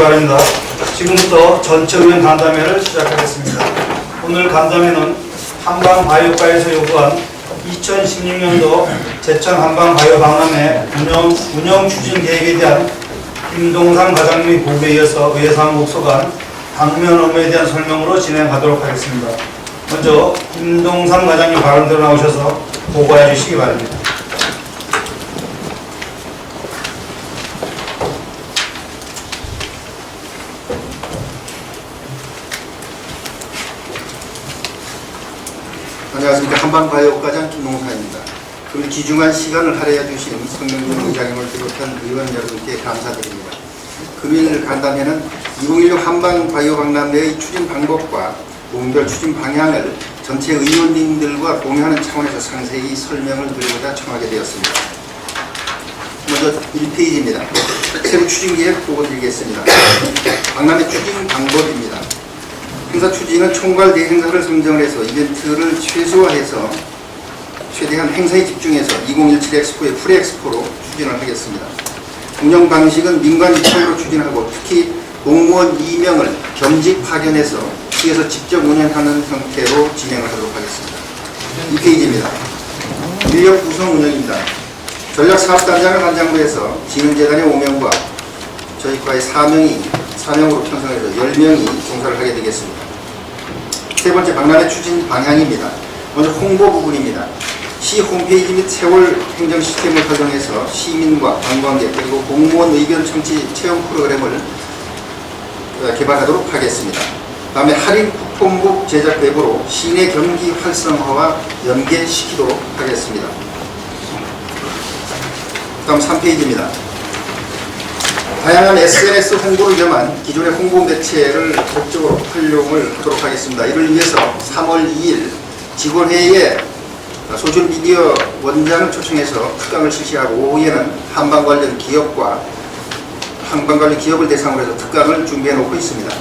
바랍니다. 지금부터 전체 의원 간담회를 시작하겠습니다. 오늘 간담회는 한방바이오과에서 요구한 2016년도 제천 한방바이오박람회 운영 추진 계획에 대한 김동상 과장님의 보고에 이어서 의회사무국 소관 당면 업무에 대한 설명으로 진행하도록 하겠습니다. 먼저 김동상 과장님 발언대로 나오셔서 보고해 주시기 바랍니다. 안녕하십니까. 한방바이오과장 김동상입니다. 그리고 귀중한 시간을 할애해 주신 성명준 의장님을 비롯한 의원 여러분께 감사드립니다. 금일 간담회는 2016 한방바이오박람회의 추진 방법과 동별 추진 방향을 전체 의원님들과 공유하는 차원에서 상세히 설명을 드리고자 청하게 되었습니다. 먼저 1페이지입니다. 새로 추진계획 보고 드리겠습니다. 박람회 추진 방법입니다. 행사 추진은 총괄 대행사를 선정해서 이벤트를 최소화해서 최대한 행사에 집중해서 2017 엑스포의 풀엑스포로 추진을 하겠습니다. 운영 방식은 민관 입청으로 추진하고 특히 공무원 2명을 겸직 파견해서 시에서 직접 운영하는 형태로 진행을 하도록 하겠습니다. 2페이지입니다. 인력 구성 운영입니다. 전략사업단장을 단장부에서 진흥재단의 5명과 저희과의 4명으로 편성해서 10명이 종사를 하게 되겠습니다. 세 번째, 박람회 추진 방향입니다. 먼저 홍보 부분입니다. 시 홈페이지 및 세월 행정 시스템을 활용해서 시민과 관광객 그리고 공무원 의견 청취 체험 프로그램을 개발하도록 하겠습니다. 다음에 할인 쿠폰북 제작 앱으로 시내 경기 활성화와 연계시키도록 하겠습니다. 다음 3페이지입니다. 다양한 SNS 홍보를 겸한 기존의 홍보 매체를 적극적으로 활용을 하도록 하겠습니다. 이를 위해서 3월 2일 직원회의에 소셜미디어 원장을 초청해서 특강을 실시하고 오후에는 한방 관련 기업을 대상으로 해서 특강을 준비해 놓고 있습니다.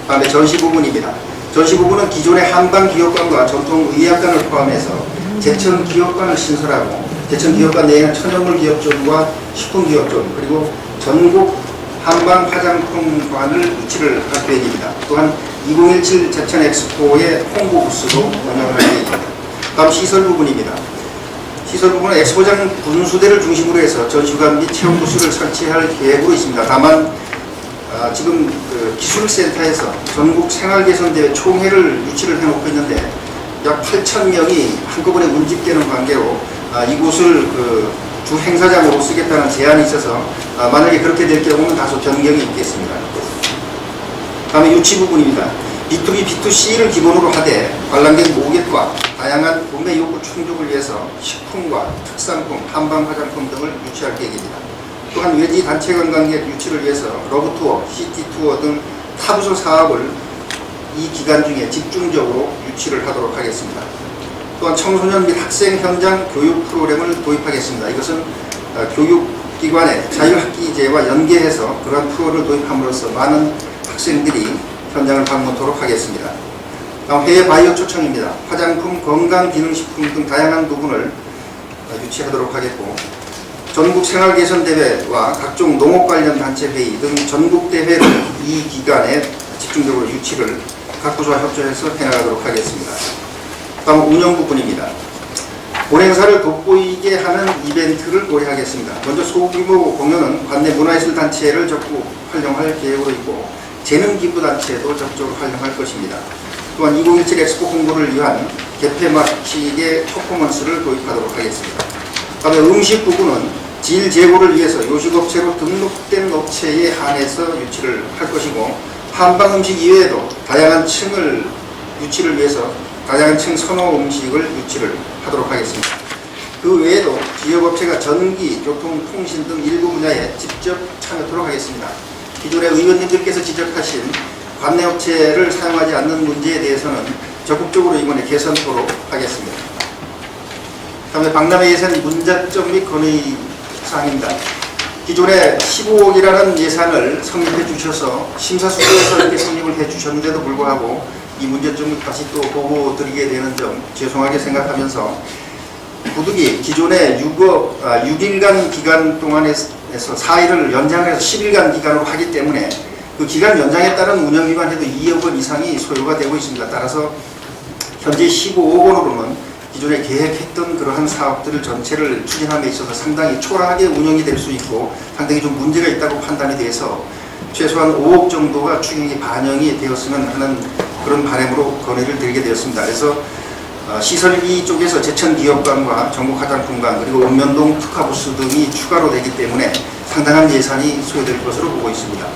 다음에 전시 부분입니다. 전시 부분은 기존의 한방 기업관과 전통 의약관을 포함해서 제천 기업관을 신설하고 제천 기업관 내에는 천연물 기업존과 식품 기업존 그리고 전국 한방 화장품관을 유치를 할 계획입니다. 또한 2017 제천 엑스포의 홍보 부스도 운영을 할 계획입니다. 다음 시설 부분입니다. 시설 부분은 엑스포장 분수대를 중심으로 해서 전시관 및 체험 부스를 설치할 계획으로 있습니다. 다만 지금 기술센터에서 전국 생활개선대회 총회를 유치를 해놓고 있는데 약 8,000명이 한꺼번에 운집되는 관계로 이곳을 주 행사장으로 쓰겠다는 제안이 있어서 만약에 그렇게 될 경우는 다소 변경이 있겠습니다. 다음에 유치 부분입니다. B2B, B2C를 기본으로 하되 관람객 모객과 다양한 구매 욕구 충족을 위해서 식품과 특산품, 한방 화장품 등을 유치할 계획입니다. 또한 외지 단체 관광객 유치를 위해서 러브투어, 시티투어 등 타부서 사업을 이 기간 중에 집중적으로 유치를 하도록 하겠습니다. 또한 청소년 및 학생 현장 교육 프로그램을 도입하겠습니다. 이것은 교육기관의 자율학기제와 연계해서 그러한 프로를 도입함으로써 많은 학생들이 현장을 방문토록 하겠습니다. 다음 해외 바이오 초청입니다. 화장품, 건강기능식품 등 다양한 부분을 유치하도록 하겠고 전국 생활개선대회와 각종 농업 관련 단체 회의 등 전국대회를 이 기간에 집중적으로 유치를 각 부서와 협조해서 해나가도록 하겠습니다. 다음 운영 부분입니다. 본행사를 돋보이게 하는 이벤트를 고려하겠습니다. 먼저 소규모 공연은 관내 문화예술단체를 적극 활용할 계획으로 있고 재능기부단체도 적극적으로 활용할 것입니다. 또한 2017 엑스포 홍보를 위한 개폐막식의 퍼포먼스를 도입하도록 하겠습니다. 다음에 음식 부분은 질 제고를 위해서 요식업체로 등록된 업체에 한해서 유치를 할 것이고 한방 음식 이외에도 다양한 층을 유치를 위해서 다양한 층 선호 음식을 유치를 하도록 하겠습니다. 그 외에도 기업업체가 전기, 교통, 통신 등 일부 분야에 직접 참여하도록 하겠습니다. 기존의 의원님들께서 지적하신 관내 업체를 사용하지 않는 문제에 대해서는 적극적으로 이번에 개선토록 하겠습니다. 다음에 박람회 예산 문자점 및 건의사항입니다. 기존에 15억이라는 예산을 성립해 주셔서 심사숙고해서 이렇게 성립을 해 주셨는데도 불구하고 이 문제점을 다시 또 보고 드리게 되는 점 죄송하게 생각하면서 부득이 기존에 6일간 기간 동안에서 4일을 연장해서 10일간 기간으로 하기 때문에 그 기간 연장에 따른 운영 기간에도 2억 원 이상이 소요가 되고 있습니다. 따라서 현재 15억 원으로는 기존에 계획했던 그러한 사업들을 전체를 추진함에 있어서 상당히 초라하게 운영이 될 수 있고 상당히 좀 문제가 있다고 판단이 돼서 최소한 5억 정도가 추경이 반영이 되었으면 하는 그런 바람으로 건의를 드리게 되었습니다. 그래서 시설비 쪽에서 제천기업관과 전국화장품관 그리고 읍면동 특화부스 등이 추가로 되기 때문에 상당한 예산이 소요될 것으로 보고 있습니다.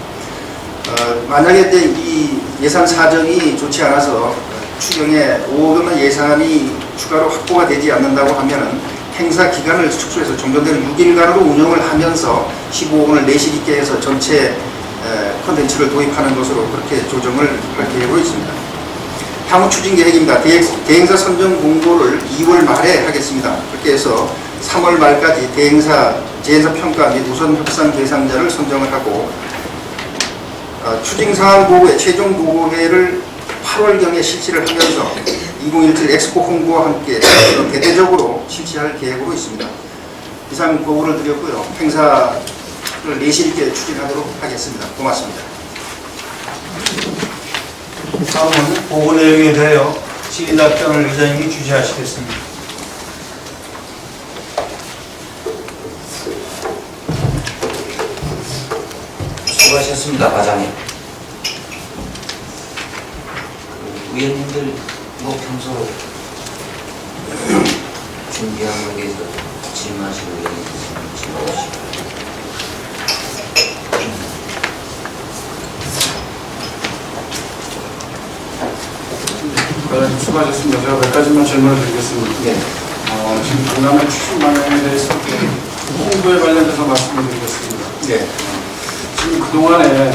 만약에 이 예산 사정이 좋지 않아서 추경에 5억 원의 예산이 추가로 확보가 되지 않는다고 하면은 행사 기간을 축소해서 종전되는 6일간으로 운영을 하면서 15억 원을 내실 있게 해서 전체 콘텐츠를 도입하는 것으로 그렇게 조정을 할 계획으로 있습니다. 향후 추진 계획입니다. 대행사 선정 공고를 2월 말에 하겠습니다. 그렇게 해서 3월 말까지 재행사 평가 및 우선 협상 대상자를 선정을 하고 추진사항 보고회, 최종 보고회를 8월경에 실시를 하면서 2017 엑스포 홍보와 함께 대대적으로 실시할 계획으로 있습니다. 이상 보고를 드렸고요. 행사를 내실 있게 추진하도록 하겠습니다. 고맙습니다. 다음은 보고 내용에 대하여 질의 답변을 의장님이 주시하시겠습니다. 수고하셨습니다, 과장님. 의원님들 뭐 평소 준비한 거에 대해서 질문하시는 의원님 있으면 질문하시고. 과장님 수고하셨습니다. 제가 몇 가지만 질문을 드리겠습니다. 네. 지금 강남의 추진 방향에 대해서 홍보에 관련해서 말씀을 드리겠습니다. 네. 지금 그동안에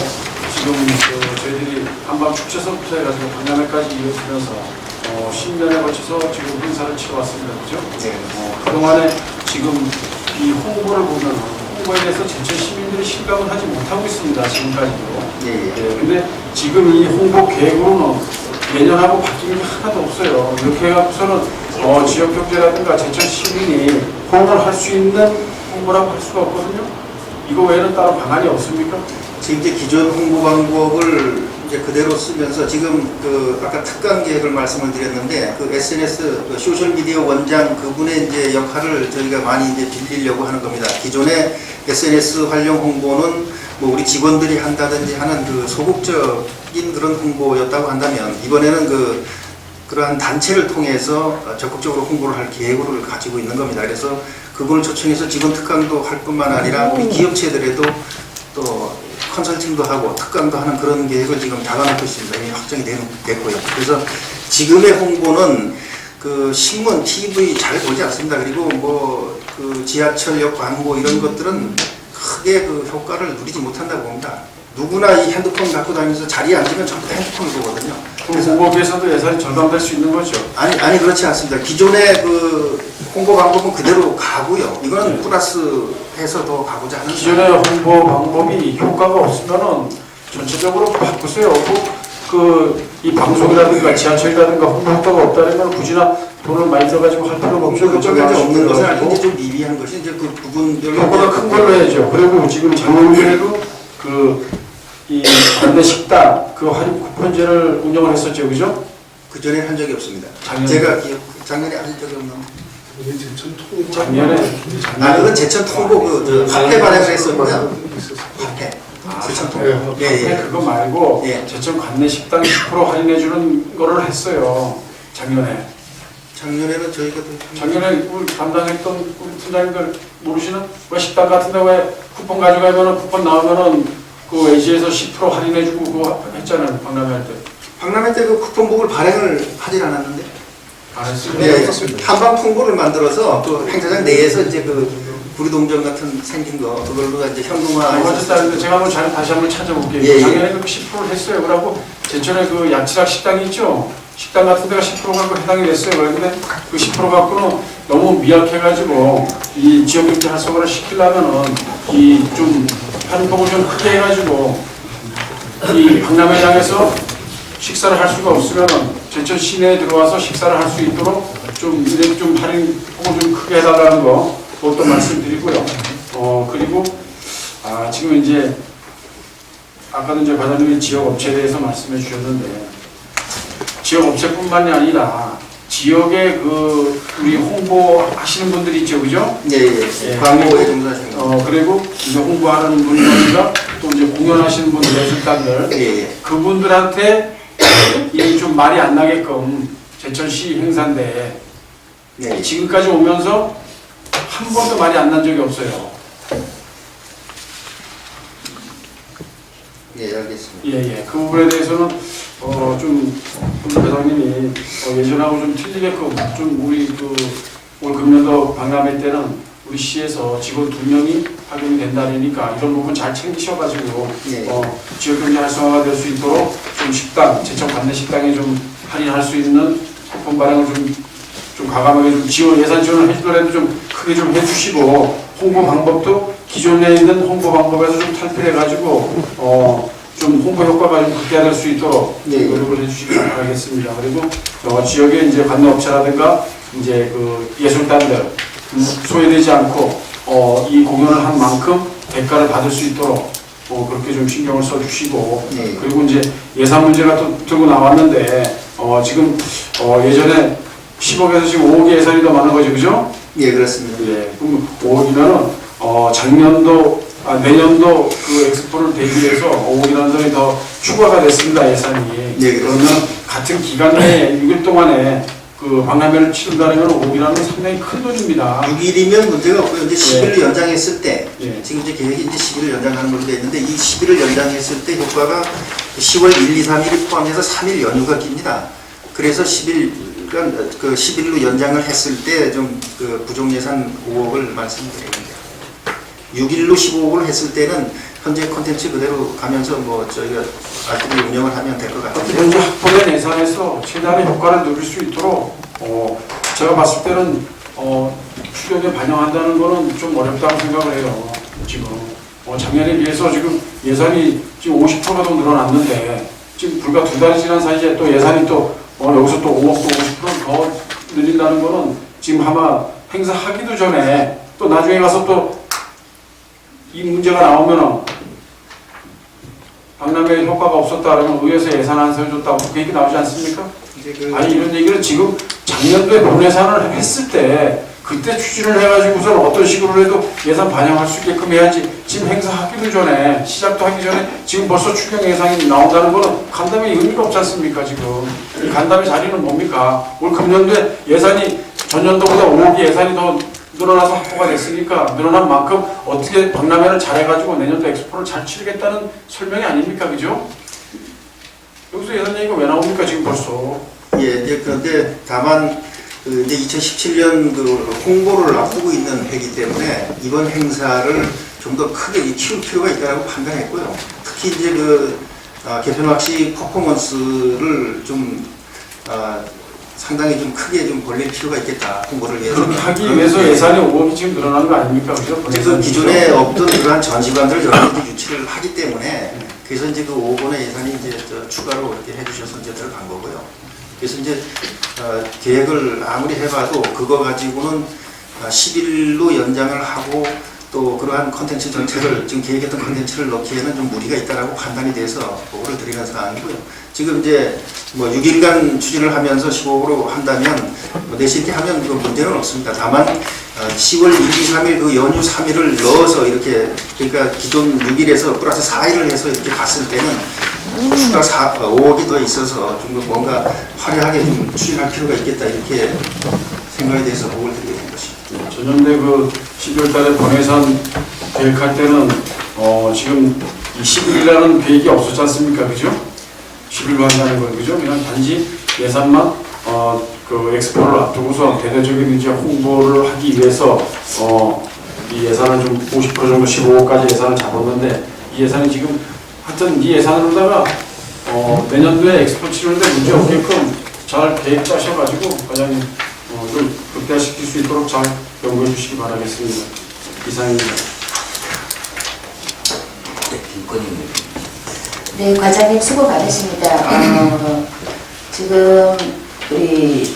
저희들이 한밤 축제서부터 해가지고 강남에까지 이어지면서 10년에 걸쳐서 지금 행사를 치러왔습니다. 그죠? 네. 그동안에 지금 이 홍보를 보면 홍보에 대해서 제천 시민들이 실감을 하지 못하고 있습니다. 지금까지도. 예. 근데 지금 이 홍보 계획으로는 예년하고 바뀐 게 하나도 없어요. 이렇게 해갖고서는 지역 경제라든가 제천 시민이 호응을 할 수 있는 홍보라고 할 수가 없거든요. 이거 외에는 다른 방안이 없습니까? 지금 이제 기존 홍보 방법을 이제 그대로 쓰면서 지금 아까 특강 계획을 말씀을 드렸는데 SNS 소셜 미디어 원장 그분의 이제 역할을 저희가 많이 이제 빌리려고 하는 겁니다. 기존의 SNS 활용 홍보는 뭐 우리 직원들이 한다든지 하는 소극적인 그런 홍보였다고 한다면 이번에는 그러한 단체를 통해서 적극적으로 홍보를 할 계획을 가지고 있는 겁니다. 그래서 그분을 초청해서 직원 특강도 할 뿐만 아니라 우리 기업체들에도 또 컨설팅도 하고 특강도 하는 그런 계획을 지금 잡아놓고 있습니다. 이미 확정이 됐고요. 그래서 지금의 홍보는 신문, TV 잘 보지 않습니다. 그리고 지하철역 광고 이런 것들은 크게 효과를 누리지 못한다고 봅니다. 누구나 이 핸드폰 갖고 다니면서 자리에 앉으면 전부 다 핸드폰을 보거든요. 그래서 홍보비에서도 예산이 절감될 수 있는 거죠. 아니 그렇지 않습니다. 기존의 홍보 방법은 그대로 가고요. 이거는 네. 플러스해서 더 가고자 하는. 기존의 홍보 방법이 효과가 없으면은 전체적으로 바꾸세요. 이 방송이라든가 지하철이라든가 홍보 효과가 없다면 굳이나 돈을 많이 들어가지고 할 필요가 없죠. 그쪽에 이제 없는 것은 아닌데 좀 미비한 것이 이제 그 부분별로 그보다 큰 걸로 해야죠. 그리고 지금 작년에도 이 안내 식당 할인 쿠폰제를 운영을 했었죠, 그죠? 그 전에 한 적이 없습니다. 작년에. 제가 작년에 한 적이 없는. 작년에 그건 제천 통보 화폐 발행을 했었고요. 화폐. 제천 통보. 예. 그거 말고 예. 제천 관내 식당 10% 할인해 주는 거를 했어요. 작년에 저희가 작년에 우리 담당했던 우리 팀장님들 모르시는? 왜 식당 같은데 왜 쿠폰 가져가면은 쿠폰 나오면은 AG에서 10% 할인해주고 그거 했잖아요. 박람회 할 때. 박람회 때 쿠폰북을 발행을 하질 않았는데. 안 했어요? 네, 한방 풍보를 만들어서 또 행사장 내에서 이제 구리동전 같은 생긴 거 그걸로 이제 현금화. 어쨌든 제가 한번 다시 한번 찾아볼게요. 예. 작년에 10%를 했어요. 그러고 제천에 야치락 식당이 있죠. 식당 같은 데가 10% 갖고 해당이 됐어요. 그런데 10% 갖고는 너무 미약해가지고 이 지역경제 활성화를 시키려면은 좀 편법을 좀 크게 해가지고 이 박람회장에서 식사를 할 수가 없으면은 제천 시내에 들어와서 식사를 할 수 있도록 좀 할인 폭을 좀 크게 해달라는 거 그것도 말씀드리고요. 그리고 지금 이제 아까도 이제 과장님이 지역 업체에 대해서 말씀해 주셨는데 지역 업체뿐만이 아니라 지역에 그 우리 홍보하시는 분들이 있죠, 그죠? 예. 광고에 종사하시는 분. 그리고 이제 홍보하는 분들과 또 이제 공연하시는 분들, 예술단들 예. 그분들한테 이 좀 말이 안 나게끔 제천시 행사인데 예. 지금까지 오면서 한 번도 말이 안 난 적이 없어요. 예, 알겠습니다. 예. 그 부분에 대해서는 좀 회장님이 예전하고 좀 틀리게끔 좀 우리 올 금년도 박람회 때는 우리 시에서 직원 2명이 활용이 된다니까 이런 부분 잘 챙기셔가지고 예. 지역 경제 활성화가 될 수 있도록 좀 식당, 제천 관내 식당에 좀 할인할 수 있는 쿠폰 발행을 좀 과감하게 좀 예산 지원을 해주더라도 좀 크게 좀 해주시고 홍보 방법도 기존에 있는 홍보 방법에서 좀 탈피해가지고 좀 홍보 효과가 좀 극대화될 수 있도록 예. 노력을 해주시기 바라겠습니다. 그리고 지역에 이제 관내 업체라든가 이제 그 예술단들 소외되지 않고 이 공연을 한 만큼 대가를 받을 수 있도록 그렇게 좀 신경을 써주시고 예. 그리고 이제 예산 문제가 또 들고 나왔는데 지금 예전에 10억에서 지금 5억의 예산이 더 많은 거죠, 그죠? 예, 그렇습니다. 예, 그럼 5억이면은 작년도 내년도 그 엑스포를 대비해서 5억이라는 돈이 더 추가가 됐습니다, 예산이. 예, 그러면 같은 기간 내에 6일 동안에 그 박람회를 치른다는 건 5억이라는 건 상당히 큰 돈입니다. 6일이면 문제가 없고요. 이제 10일을 연장했을 때, 예. 지금 이제 계획이 이제 11을 연장하는 걸로 되어 있는데, 이 11을 연장했을 때 효과가 10월 1, 2, 3일을 포함해서 3일 연휴가 깁니다. 그래서 10일간, 그 10일로 연장을 했을 때 좀 그 부족 예산 5억을 말씀드립니다. 6일로 15억을 했을 때는 현재 콘텐츠 그대로 가면서 뭐 저희가 알뜰히 운영을 하면 될 것 같아요. 현재 확보된 예산에서 최대한의 효과를 누릴 수 있도록 제가 봤을 때는 추경에 반영한다는 거는 좀 어렵다고 생각을 해요. 지금 작년에 비해서 지금 예산이 지금 50%가 더 늘어났는데 지금 불과 2달이 지난 사이에 또 예산이 또 여기서 또 5억도 50%더 늘린다는 거는 지금 아마 행사하기도 전에 또 나중에 가서 또 이 문제가 나오면은 박람회 효과가 없었다 그러면 의회에서 예산 안 세워줬다고 그 얘기 나오지 않습니까? 이제 그 아니 이런 얘기를 지금 작년도에 본예산을 했을 때 그때 추진을 해가지고서 어떤 식으로 해도 예산 반영할 수 있게끔 해야지 지금 행사하기도 전에 시작도 하기 전에 지금 벌써 추경 예산이 나온다는 거는 간담회 의미가 없지 않습니까 지금 이 간담회 자리는 뭡니까? 올 금년도에 예산이 전년도보다 5억이 예산이 더 늘어나서 확보가 됐으니까 늘어난 만큼 어떻게 박람회를 잘해가지고 내년도 엑스포를 잘 치르겠다는 설명이 아닙니까 그죠? 여기서 예산 얘기가 왜 나옵니까 지금 벌써? 예, 이제 그런데 다만 그 이제 2017년 그 홍보를 앞두고 있는 해기 때문에 이번 행사를 좀 더 크게 키울 필요가 있다고 판단했고요. 특히 이제 그 개편학시 퍼포먼스를 좀 상당히 좀 크게 좀 벌릴 필요가 있겠다. 홍보를 위해서. 그렇게 하기 위해서 예산이 5억이 지금 늘어나는 거 아닙니까? 그죠? 그 기존에 없던 그러한 전시관들을 여러 가지 유치를 하기 때문에 그래서 이제 그 5억 원의 예산이 이제 추가로 이렇게 해주셔서 이제 들어간 거고요. 그래서 이제 계획을 아무리 해봐도 그거 가지고는 10일로 연장을 하고 또 그러한 컨텐츠 정책을 지금 계획했던 컨텐츠를 넣기에는 좀 무리가 있다라고 판단이 돼서 보고를 드리는 상황이고요. 지금 이제 뭐 6일간 추진을 하면서 15억으로 한다면 뭐 내시 있게 하면 그 문제는 없습니다. 다만 10월 1, 2, 3일 그 연휴 3일을 넣어서 이렇게 그러니까 기존 6일에서 플러스 4일을 해서 이렇게 갔을 때는 추가 5억이 더 있어서 좀 뭔가 화려하게 좀 추진할 필요가 있겠다 이렇게 생각에 대해서 보고를 드리게 된 것입니다. 전년대 그 12월 달에 본예산 계획할 때는 지금 20일이라는 계획이 없었지 않습니까? 그죠? 10일로 한다는 거 그죠? 그냥 단지 예산만 그 엑스포를 앞두고서 대대적인 이제 홍보를 하기 위해서 이 예산을 좀 50% 정도 15억까지 예산을 잡았는데 이 예산이 지금 하여튼 이 예산으로다가 내년도에 엑스포 치르는데 문제 없게끔 잘 계획 짜셔가지고 과장님 좀 극대화시킬 수 있도록 잘 연구해 주시기 바라겠습니다. 이상입니다. 네, 김건희님. 네, 과장님 수고 많으십니다. 지금 우리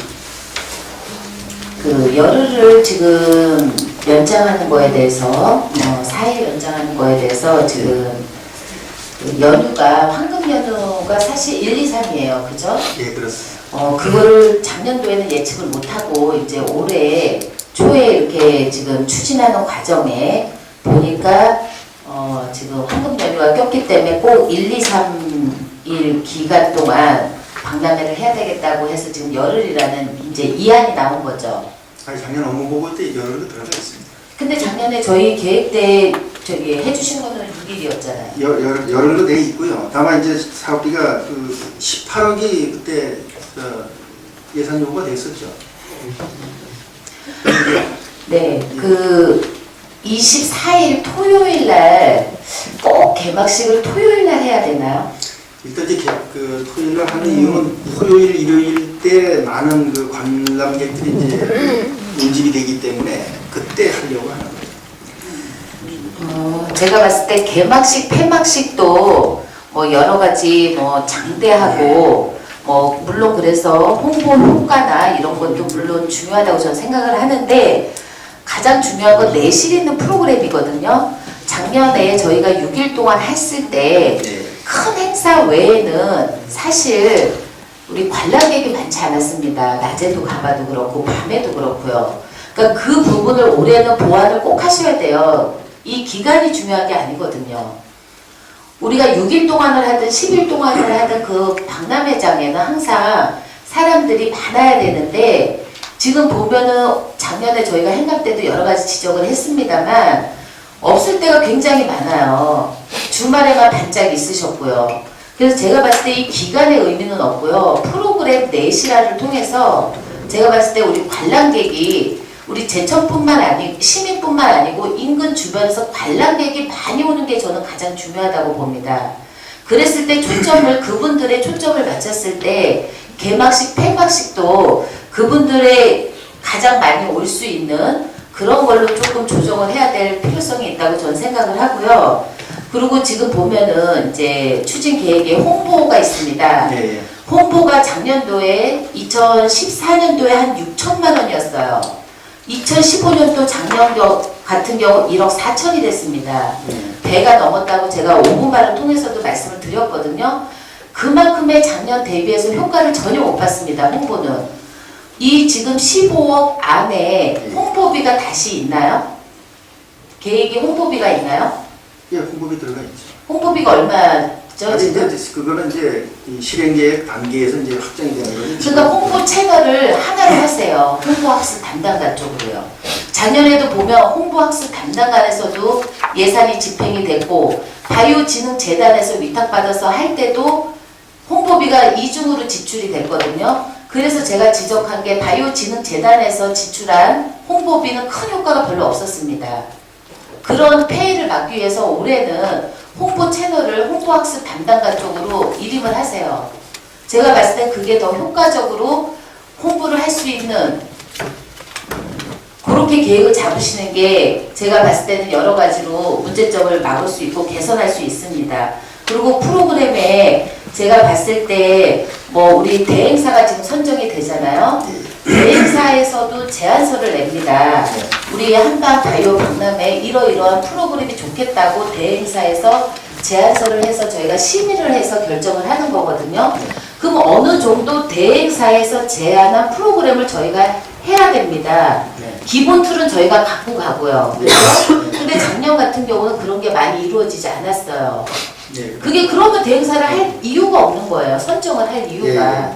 그 열흘을 지금 연장하는 거에 대해서 4일 연장하는 거에 대해서 지금 그 연휴가 황금 연휴가 사실 1, 2, 3이에요. 그죠? 예, 그렇습니다. 그거를 작년도에는 예측을 못하고 이제 올해 초에 이렇게 지금 추진하는 과정에 보니까 지금 황금 연휴가 꼈기 때문에 꼭 1, 2, 3일 기간 동안 박람회를 해야 되겠다고 해서 지금 열흘이라는 이제 이안이 나온 거죠. 아니, 작년 업무 보고 때 열흘도 들어가 있습니다. 근데 작년에 저희 계획 때 저기 해주신 거는 6일이었잖아요. 열흘로 돼 있고요. 다만 이제 사업비가 그 18억이 그때 예산 요구가 됐었죠. 네, 그 24일 토요일 날 꼭 개막식을 토요일 날 해야 되나요? 일단 이제 그 토요일 날 하는 이유는 토요일, 일요일 때 많은 그 관람객들이 이제 운집이 되기 때문에 그때 하려고 하는 거죠. 제가 봤을 때 개막식, 폐막식도 뭐 여러 가지 뭐 장대하고 뭐 물론 그래서 홍보 효과나 이런 것도 물론 중요하다고 저는 생각을 하는데 가장 중요한 건 내실 있는 프로그램이거든요. 작년에 저희가 6일 동안 했을 때 큰 행사 외에는 사실 우리 관람객이 많지 않았습니다. 낮에도 가봐도 그렇고 밤에도 그렇고요. 그러니까 그 부분을 올해는 보완을 꼭 하셔야 돼요. 이 기간이 중요한 게 아니거든요. 우리가 6일 동안을 하든 10일 동안을 하든 그 박람회장에는 항상 사람들이 많아야 되는데 지금 보면은 작년에 저희가 행각 때도 여러 가지 지적을 했습니다만 없을 때가 굉장히 많아요. 주말에만 반짝 있으셨고요. 그래서 제가 봤을 때 이 기간의 의미는 없고요. 프로그램 내실화를 통해서 제가 봤을 때 우리 관람객이 우리 제천뿐만 아니고 시민뿐만 아니고 인근 주변에서 관람객이 많이 오는 게 저는 가장 중요하다고 봅니다. 그랬을 때 초점을 그분들의 초점을 맞췄을 때 개막식, 폐막식도 그분들의 가장 많이 올 수 있는 그런 걸로 조금 조정을 해야 될 필요성이 있다고 저는 생각을 하고요. 그리고 지금 보면은 이제 추진 계획에 홍보가 있습니다. 예, 예. 홍보가 작년도에 2014년도에 한 6천만 원이었어요. 2015년도 작년 같은 경우 1억 4천이 됐습니다. 배가 넘었다고 제가 5분말을 통해서도 말씀을 드렸거든요. 그만큼의 작년 대비해서 효과를 전혀 못 봤습니다. 홍보는. 이 지금 15억 안에 홍보비가 다시 있나요? 계획이 홍보비가 있나요? 예, 홍보비 들어가 있죠. 홍보비가 얼마죠 아니, 지금? 이제 그거는 이제 이 실행 계획 단계에서 이제 확정이 되는 거죠. 그러니까 홍보 채널을 하나로 하세요. 홍보학습 담당관 쪽으로요. 작년에도 보면 홍보학습 담당관에서도 예산이 집행이 됐고 바이오진흥재단에서 위탁받아서 할 때도 홍보비가 이중으로 지출이 됐거든요. 그래서 제가 지적한 게 바이오진흥재단에서 지출한 홍보비는 큰 효과가 별로 없었습니다. 그런 폐해를 막기 위해서 올해는 홍보 채널을 홍보학습 담당관 쪽으로 일임을 하세요. 제가 봤을 때 그게 더 효과적으로 홍보를 할 수 있는 그렇게 계획을 잡으시는 게 제가 봤을 때는 여러 가지로 문제점을 막을 수 있고 개선할 수 있습니다. 그리고 프로그램에 제가 봤을 때 뭐 우리 대행사가 지금 선정이 되잖아요. 대행사에서도 제안서를 냅니다. 우리 한방 바이오 박람회 이러이러한 프로그램이 좋겠다고 대행사에서 제안서를 해서 저희가 심의를 해서 결정을 하는 거거든요. 그럼 어느 정도 대행사에서 제안한 프로그램을 저희가 해야 됩니다. 기본 틀은 저희가 갖고 가고요. 근데 작년 같은 경우는 그런 게 많이 이루어지지 않았어요. 그게 그러면 대행사를 할 이유가 없는 거예요. 선정을 할 이유가.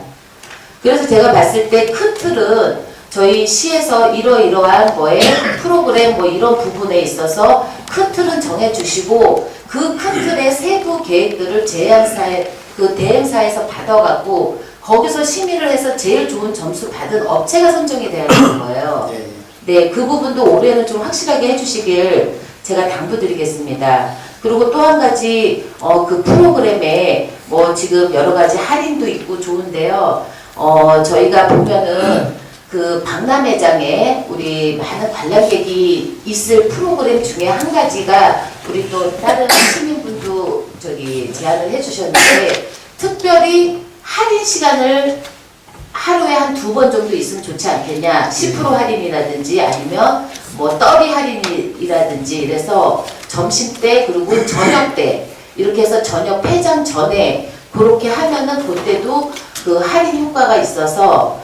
그래서 제가 봤을 때 큰 틀은 저희 시에서 이러이러한 뭐에 프로그램 뭐 이런 부분에 있어서 큰 틀은 정해주시고 그 큰 틀의 세부 계획들을 제안사에 그 대행사에서 받아갖고 거기서 심의를 해서 제일 좋은 점수 받은 업체가 선정이 돼야 되는 거예요. 네, 그 부분도 올해는 좀 확실하게 해주시길 제가 당부드리겠습니다. 그리고 또 한 가지 그 프로그램에 뭐 지금 여러 가지 할인도 있고 좋은데요. 저희가 보면은 그 박람회장에 우리 많은 관람객이 있을 프로그램 중에 한 가지가 우리 또 다른 시민분도 저기 제안을 해주셨는데 특별히 할인 시간을 하루에 한 2번 정도 있으면 좋지 않겠냐. 10% 할인이라든지 아니면 뭐 떨이 할인이라든지 이래서 점심 때 그리고 저녁 때 이렇게 해서 저녁 폐장 전에 그렇게 하면은 그때도 그 할인 효과가 있어서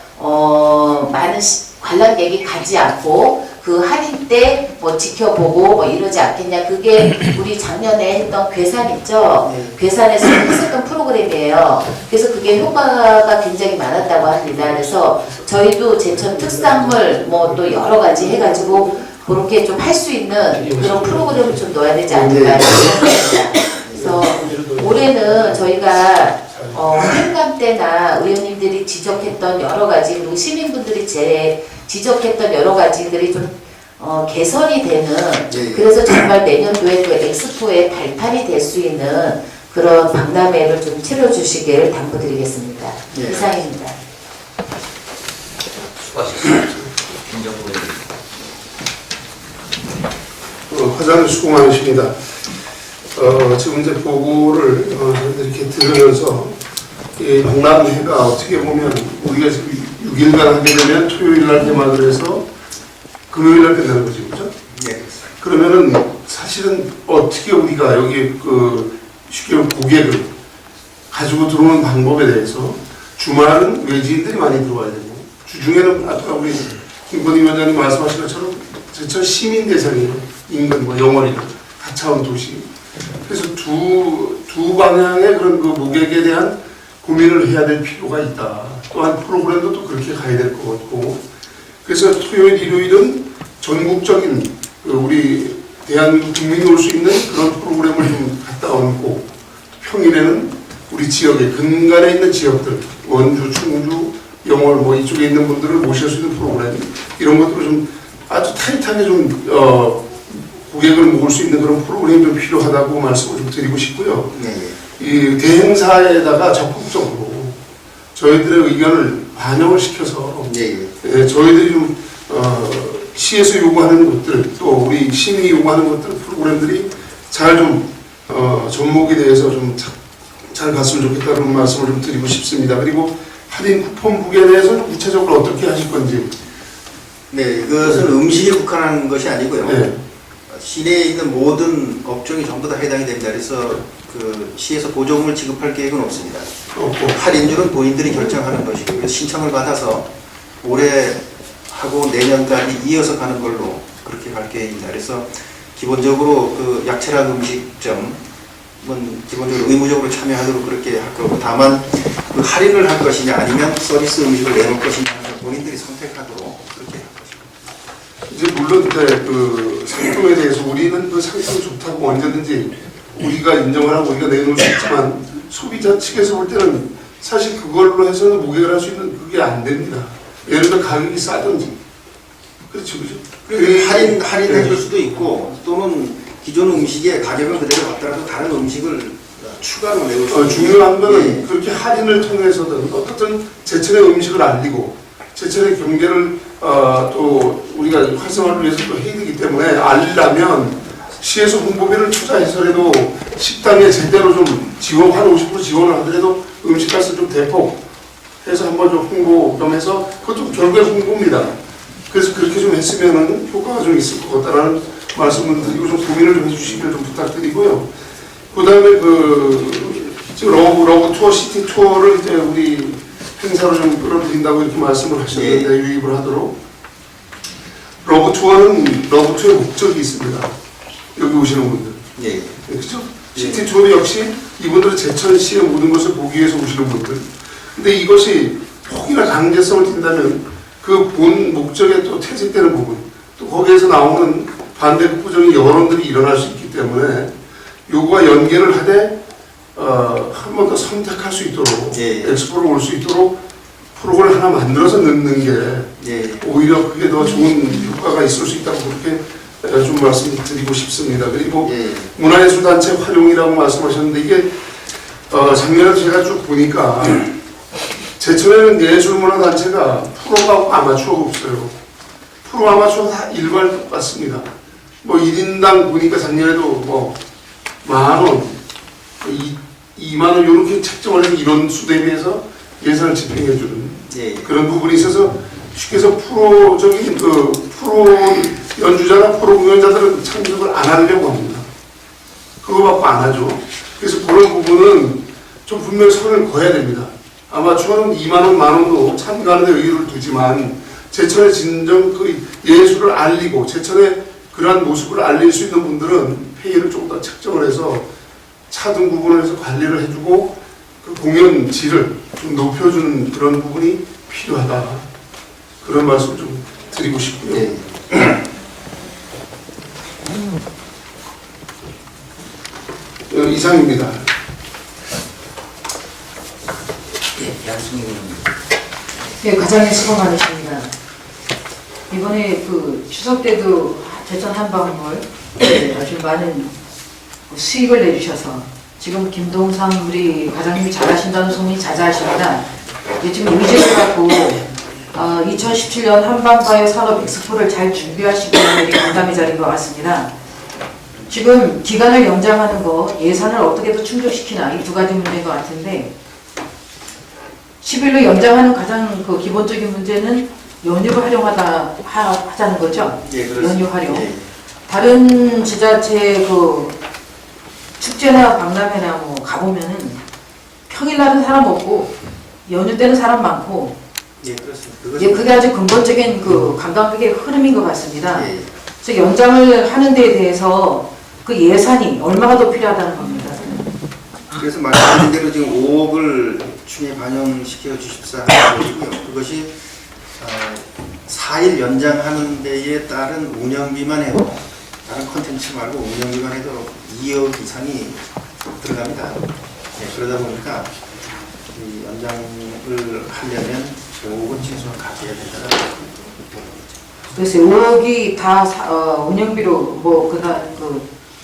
많은 관람객이 가지 않고 그 할인 때 뭐 지켜보고 뭐 이러지 않겠냐. 그게 우리 작년에 했던 괴산 있죠. 괴산에서 했었던 프로그램이에요. 그래서 그게 효과가 굉장히 많았다고 합니다. 그래서 저희도 제천 특산물 뭐 또 여러 가지 해가지고 그렇게 좀 할 수 있는 그런 프로그램을 좀 넣어야 되지 않을까 생각합니다. 그래서 올해는 저희가 행감 때나 의원님들이 지적했던 여러 가지 그리고 시민분들이 지적했던 여러 가지들이 좀 개선이 되는 그래서 정말 내년도에 그 엑스포의 발판이 될 수 있는 그런 박람회를 좀 치러주시길 당부드리겠습니다. 이상입니다. 수고하셨습니다. 김정부 의원님. 화장님 수고 많으십니다. 지금 이제 보고를 이렇게 들으면서 이 박람회가 어떻게 보면 우리가 지금 6일간 하게 되면 토요일 날 개막을 해서 금요일 날 끝나는 거죠, 그렇죠? 네. 그러면은 사실은 어떻게 우리가 여기 그 쉽게 고객을 가지고 들어오는 방법에 대해서 주말은 외지인들이 많이 들어와야 되고 주중에는 아까 우리 김건희 위원장님 말씀하신 것처럼 제천 시민 대상이에요. 인근 뭐 영월이나 가차원 도시. 그래서 두 방향의 그런 그 고객에 대한 고민을 해야 될 필요가 있다. 또한 프로그램도 또 그렇게 가야 될 것 같고. 그래서 토요일, 일요일은 전국적인 우리 대한민국 국민이 올 수 있는 그런 프로그램을 좀 갖다 얹고 평일에는 우리 지역에 근간에 있는 지역들 원주, 충주, 영월 뭐 이쪽에 있는 분들을 모실 수 있는 프로그램 이런 것들을 좀 아주 타이트하게 좀 고객을 모을 수 있는 그런 프로그램이 좀 필요하다고 말씀을 좀 드리고 싶고요. 이 대행사에다가 적극적으로 저희들의 의견을 반영을 시켜서 저희들이 좀 시에서 요구하는 것들 또 우리 시민이 요구하는 것들 프로그램들이 잘 좀 접목에 대해서 좀 잘 갔으면 좋겠다는 말씀을 좀 드리고 싶습니다. 그리고 할인 쿠폰북에 대해서는 구체적으로 어떻게 하실 건지. 네, 이것은 음식에 국한한 것이 아니고요. 네. 시내에 있는 모든 업종이 전부 다 해당이 됩니다. 그래서 그 시에서 보조금을 지급할 계획은 없습니다. 할인율은 본인들이 결정하는 것이고 그래서 신청을 받아서 올해 하고 내년까지 이어서 가는 걸로 그렇게 갈 계획입니다. 그래서 기본적으로 그 약체락 음식점은 기본적으로 의무적으로 참여하도록 그렇게 할 거고 다만 그 할인을 할 것이냐 아니면 서비스 음식을 내놓을 것이냐 본인들이 선택하도록 그렇게 할 것입니다. 이제 물론 그 상품에 대해서 우리는 그 상품이 좋다고 언제든지 우리가 인정을 하고 우리가 내놓을 수 있지만 소비자 측에서 볼 때는 사실 그걸로 해서는 모객을 할 수 있는 그게 안 됩니다. 예를 들어 가격이 싸든지 그렇죠, 그렇죠. 할인해줄 수도 있고 또는 기존 음식의 가격은 그대로 받더라도 다른 음식을 추가로 내올 수 있는 중요한 거는 그렇게 할인을 통해서든 어떻든 제천의 음식을 알리고 제천의 경제를 또 우리가 활성화를 위해서 또 해야 되기 때문에 알리려면 시에서 홍보비를 투자해서라도 식당에 제대로 좀 지원, 한 50% 지원을 하더라도 음식값을 좀 대폭 해서 한번 좀 홍보 좀 해서 그것도 결국에 홍보입니다. 그래서 그렇게 좀 했으면은 효과가 좀 있을 것 같다라는 말씀을 드리고 좀 고민을 좀 해주시길 좀 부탁드리고요. 그 다음에 지금 러브 투어, 시티 투어를 이제 우리 행사로 좀 끌어들인다고 이렇게 말씀을 하셨는데 유입을 하도록 러브 투어는 러브 투어의 목적이 있습니다. 여기 오시는 분들. 그렇죠? 시티 투어 역시 이분들은 제천시의 모든 것을 보기 위해서 오시는 분들. 근데 이것이 혹이나 강제성을 띈다면 그 본 목적에 또 퇴색되는 부분, 또 거기에서 나오는 반대급부적인 여론들이 일어날 수 있기 때문에 요거와 연계를 하되 한 번 더 선택할 수 있도록 엑스포를 올 수 있도록 프로그램을 하나 만들어서 넣는 게 오히려 그게 더 좋은 효과가 있을 수 있다고 그렇게 좀 말씀드리고 싶습니다. 그리고 문화예술단체 활용이라고 말씀하셨는데 이게 작년에 제가 쭉 보니까 제천에는 예술문화단체가 프로하고 아마추어가 없어요. 프로 아마추어 다 일괄 똑같습니다. 뭐 1인당 보니까 작년에도 뭐 10,000원, 20,000원 이렇게 책정을 해서 이런 수 대비해서 예산을 집행해주는 그런 부분이 있어서 쉽게 해서 프로적인 그 프로 연주자나 프로 공연자들은 참석을 안 하려고 합니다. 그거 갖고 안 하죠. 그래서 그런 부분은 좀 분명히 선을 그어야 됩니다. 아마추어는 2만 원, 1만 원도 참가하는 데 의의를 두지만 제천의 진정 그 예술을 알리고 제천의 그러한 모습을 알릴 수 있는 분들은 페이를 조금 더 책정을 해서 차등 부분을 해서 관리를 해주고 그 공연 질을 좀 높여주는 그런 부분이 필요하다. 그런 말씀 좀 드리고 싶고요. 예. 이상입니다. 예, 양승희 의원님. 네, 과장님 수고 많으십니다. 이번에 그 추석 때도 제천 한방울 아주 많은 수익을 내주셔서 지금 김동상 우리 과장님이 잘하신다는 소문이 자자하십니다. 지금 의지를 갖고 2017년 한방바이오 산업 엑스포를 잘 준비하시고 있는 간담회 자리인 것 같습니다. 지금 기간을 연장하는 거, 예산을 어떻게 더 충족시키나 이 두 가지 문제인 것 같은데 10일로 연장하는 가장 그 기본적인 문제는 연휴를 하자는 거죠. 예, 그렇습니다. 연휴 활용. 예. 다른 지자체 그 축제나 박람회나 뭐 가보면은 평일날은 사람 없고 연휴 때는 사람 많고 예, 그렇습니다. 이제 그게 아주 근본적인 그 관광객의 흐름인 것 같습니다. 예. 그래서 연장을 하는 데에 대해서 그 예산이 얼마가 더 필요하다는 겁니다. 그래서 말씀하신 대로 지금 5억을 추에 반영시켜 주십사 하는 것이고요. 그것이 4일 연장하는 데에 따른 운영비만 해도 다른 콘텐츠 말고 운영비만 해도 2억 이상이 들어갑니다. 네, 그러다 보니까 이 연장을 하려면 5억은 최소한 가져야 된다는 거죠. 그래서 5억이 다 운영비로 뭐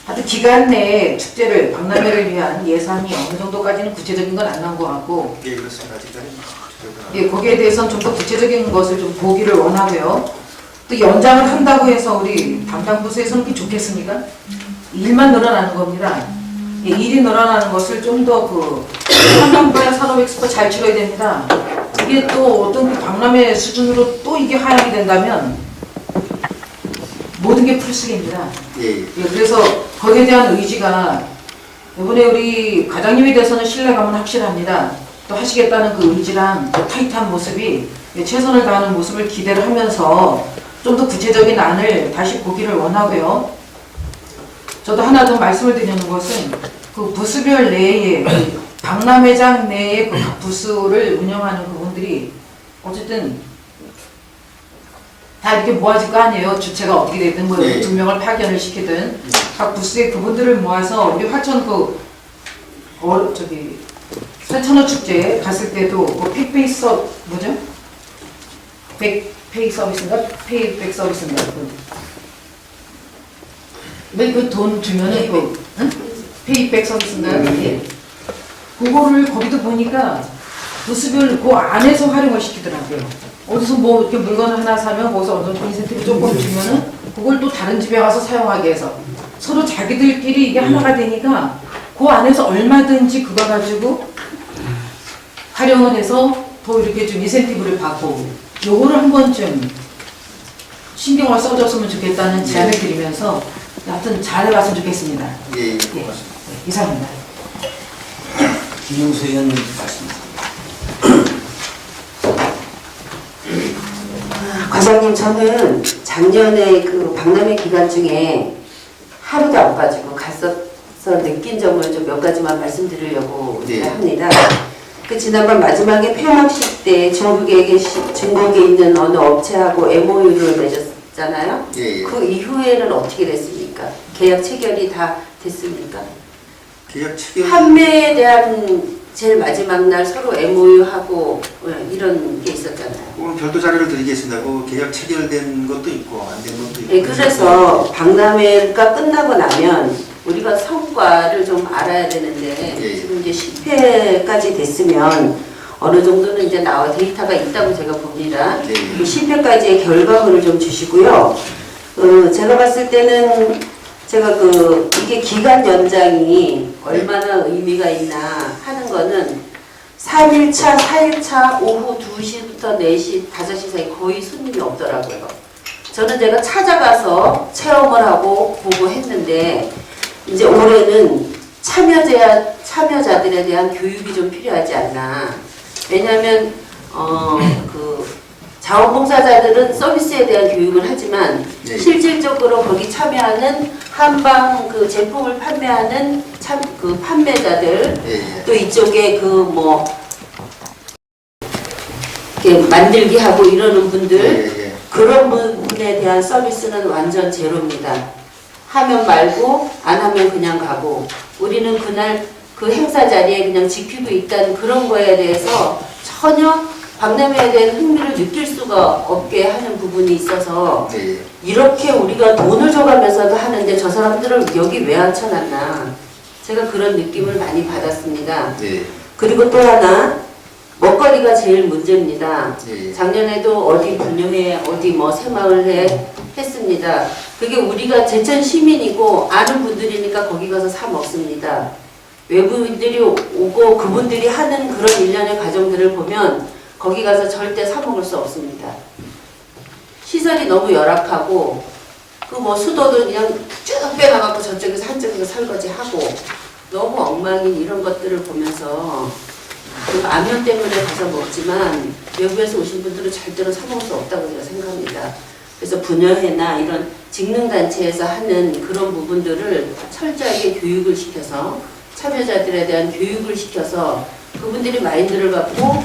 하여튼 기간 내에 축제를 박람회를 위한 예산이 어느 정도까지는 구체적인 건 안 나온 것 같고 예, 그렇습니다. 아직까지 예, 거기에 대해서는 좀 더 구체적인 것을 좀 보기를 원하고요. 또 연장을 한다고 해서 우리 담당 부서에서는 그게 좋겠습니까? 일만 늘어나는 겁니다. 예, 일이 늘어나는 것을 좀 더 한방바이오 산업 엑스포 잘 치러야 됩니다. 이게 또 어떤 그 박람회 수준으로 또 이게 하향이 된다면 모든 게 풀쓰기입니다. 예, 예. 예, 그래서 거기에 대한 의지가 이번에 우리 과장님에 대해서는 신뢰감은 확실합니다. 또 하시겠다는 그 의지랑 그 타이트한 모습이 최선을 다하는 모습을 기대를 하면서 좀 더 구체적인 안을 다시 보기를 원하고요. 저도 하나 더 말씀을 드리는 것은 그 부스별 내에 그 박람회장 내에 그 각 부스를 운영하는 그분들이 어쨌든 다 이렇게 모아질 거 아니에요. 주체가 어떻게 되든 뭐 네. 2명을 파견을 시키든 각 부스에 그분들을 모아서 우리 화천 세천어 축제 갔을 때도 뭐 픽페이 뭐죠? 페이 서비스인가? 페이백 서비스인가? 왜 그 돈 주면은 페이백 서비스인가? 예. 그거를 거기도 보니까 부스별 그 안에서 활용을 시키더라고요. 어디서 뭐 이렇게 물건 하나 사면 거기서 어떤 인센티브 조금 주면은 그걸 또 다른 집에 가서 사용하게 해서 서로 자기들끼리 이게 하나가 되니까 그 안에서 얼마든지 그거 가지고 활용을 해서 더 이렇게 좀 인센티브를 받고 요거를 한 번쯤 신경을 써줬으면 좋겠다는 제안을 드리면서 하여튼 잘해봤으면 좋겠습니다. 예, 예, 예. 고맙습니다. 이상입니다. 김용수 의원님 말씀하세요. 과장님, 저는 작년에 그 박람회 기간 중에 하루도 안 빠지고 갔어서 느낀 점을 좀 몇 가지만 말씀드리려고 네. 합니다. 그 지난번 마지막에 폐막식 때 중국에 있는 어느 업체하고 MOU를 맺었잖아요. 예, 예. 그 이후에는 어떻게 됐습니까? 계약 체결이 다 됐습니까? 계약 체결 판매에 대한 제일 마지막 날 서로 MOU하고 이런 게 있었잖아요. 오늘 별도 자료를 드리겠습니다. 그 계약 체결된 것도 있고 안 된 것도 있고. 네, 그래서 박람회가 끝나고 나면 우리가 성과를 좀 알아야 되는데 예. 지금 이제 10회까지 됐으면 어느 정도는 이제 나와 데이터가 있다고 제가 봅니다. 예. 그 10회까지의 결과물을 좀 주시고요. 제가 봤을 때는 제가 이게 기간 연장이 얼마나 의미가 있나 하는 거는 3일차, 4일차 오후 2시부터 4시, 5시 사이 거의 손님이 없더라고요. 저는 제가 찾아가서 체험을 하고 보고 했는데 이제 올해는 참여자들에 대한 교육이 좀 필요하지 않나. 왜냐하면 그 자원봉사자들은 서비스에 대한 교육을 하지만 네. 실질적으로 거기 참여하는 한방 그 제품을 판매하는 그 판매자들 예, 예. 또 이쪽에 그 뭐 이렇게 만들기 하고 이러는 분들 예, 예. 그런 부분에 대한 서비스는 완전 제로입니다. 하면 말고 안 하면 그냥 가고 우리는 그날 그 행사 자리에 그냥 지키고 있다는 그런 거에 대해서 전혀 박람회에 대한 흥미를 느낄 수가 없게 하는 부분이 있어서 예, 예. 이렇게 우리가 돈을 줘가면서도 하는데 저 사람들을 여기 왜 앉혀놨나 제가 그런 느낌을 많이 받았습니다. 예. 그리고 또 하나 먹거리가 제일 문제입니다. 예. 작년에도 어디 분녀회 어디 뭐 새마을회 했습니다. 그게 우리가 제천 시민이고 아는 분들이니까 거기 가서 사 먹습니다. 외부인들이 오고 그분들이 하는 그런 일련의 과정들을 보면 거기 가서 절대 사 먹을 수 없습니다. 시설이 너무 열악하고 그 뭐 수도도 그냥 쭉 빼놔갖고 저쪽에서 한쪽에서 설거지하고 너무 엉망인 이런 것들을 보면서 그 안면 때문에 가서 먹지만 외부에서 오신 분들은 절대로 사 먹을 수 없다고 제가 생각합니다. 그래서 분여회나 이런 직능단체에서 하는 그런 부분들을 철저하게 교육을 시켜서 참여자들에 대한 교육을 시켜서 그분들이 마인드를 갖고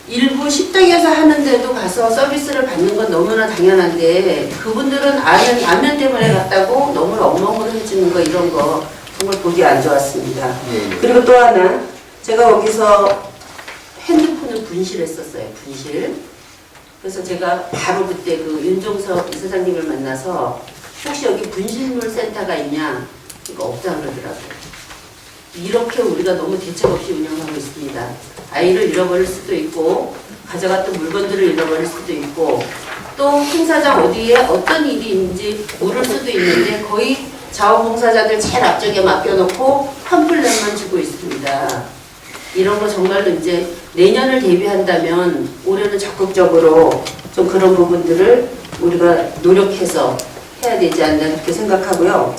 일부 식당에서 하는데도 가서 서비스를 받는 건 너무나 당연한데 그분들은 안면 때문에 갔다고 너무 엉망으로 해주는 거 이런 거 정말 보기 안 좋았습니다. 예. 그리고 또 하나 제가 거기서 핸드폰을 분실했었어요. 분실. 그래서 제가 바로 그때 그 윤종석 이사장님을 만나서 혹시 여기 분실물 센터가 있냐? 이거 없다 그러더라고요. 이렇게 우리가 너무 대책 없이 운영하고 있습니다. 아이를 잃어버릴 수도 있고 가져갔던 물건들을 잃어버릴 수도 있고 또 행사장 어디에 어떤 일이 있는지 모를 수도 있는데 거의 자원봉사자들 제일 앞쪽에 맡겨놓고 팜플렛만 주고 있습니다. 이런 거 정말로 이제 내년을 대비한다면 올해는 적극적으로 좀 그런 부분들을 우리가 노력해서 해야 되지 않나 그렇게 생각하고요.